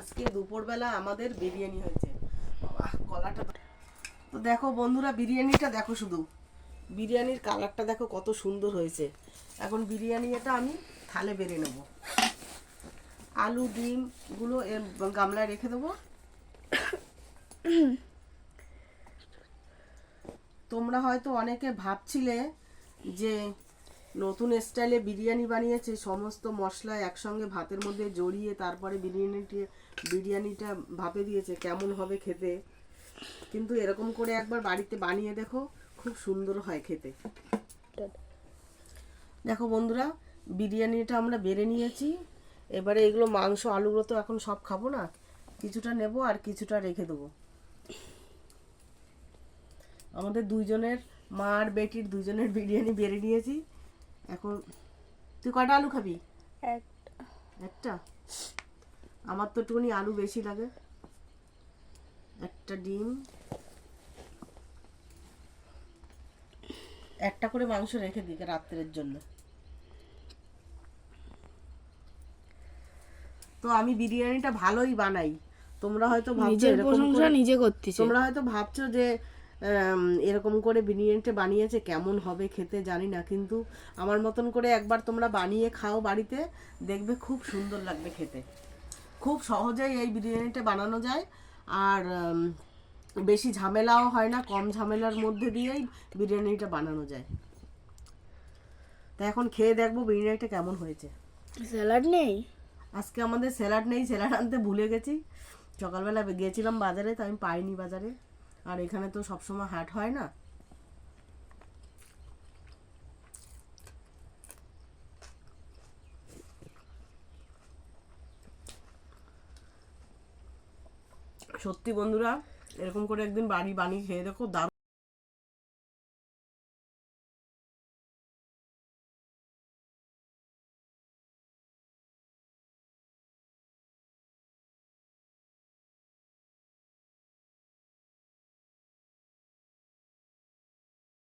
আজকে দুপুরবেলা আমাদের বিরিয়ানি হয়েছে। বাবা গলাটা তো দেখো বন্ধুরা, বিরিয়ানিটা দেখো, শুধু বিরিয়ানির কালারটা দেখো কত সুন্দর হয়েছে। এখন বিরিয়ানি এটা আমি থালে বেড়ে নেব। আলু ডিমগুলো গামলায় রেখে দেবো। তোমরা হয়তো অনেকে ভাবছিলে যে নতুন স্টাইলে বিরিয়ানি বানিয়েছে, সমস্ত মশলা একসঙ্গে ভাতের মধ্যে জড়িয়ে তারপরে বিরিয়ানিটা ভাপে দিয়েছে, কেমন হবে খেতে। কিন্তু এরকম করে একবার বাড়িতে বানিয়ে দেখো, খুব সুন্দর হয় খেতে। দেখো বন্ধুরা, বিরিয়ানিটা আমরা বেড়ে নিয়েছি। এবারে এগুলো মাংস আলুগুলো তো এখন সব খাবো না, কিছুটা নেব আর কিছুটা রেখে দেবো। আমাদের দুইজনের, মা আর বেটির দুইজনের বিরিয়ানি বেড়ে নিয়েছি। এখন তুই কয়টা আলু খাবি? একটা। আমার তো একটুখানি আলু বেশি লাগে। একটা ডিম, একটা করে মাংস রেখে দিই রাত্রের জন্য। তো আমি বিরিয়ানিটা ভালোই বানাই। তোমরা হয়তো ভাবছো এরকম করে নিজে করতেছে। তোমরা হয়তো ভাবছো যে এরকম করে বিরিয়ানিটা বানিয়েছে, কেমন হবে খেতে জানি না, কিন্তু আমার মতন করে একবার তোমরা বানিয়ে খাও বাড়িতে, দেখবে খুব সুন্দর লাগবে খেতে। খুব সহজেই এই বিরিয়ানিটা বানানো যায়, আর বেশি ঝামেলাও হয় না, কম ঝামেলার মধ্যে দিয়েই বিরিয়ানিটা বানানো যায়। তা এখন খেয়ে দেখবো বিরিয়ানিটা কেমন হয়েছে। স্যালাড নেই আজকে আমাদের স্যালাড নেই, স্যালাড আনতে ভুলে গেছি। সকালবেলা গিয়েছিলাম বাজারে, তো আমি পাইনি বাজারে, আর এখানে তো সবসময় হাট হয় না। সত্যি বন্ধুরা, এরকম করে একদিন বাড়ি বানিয়ে খেয়ে দেখো, দারুণ।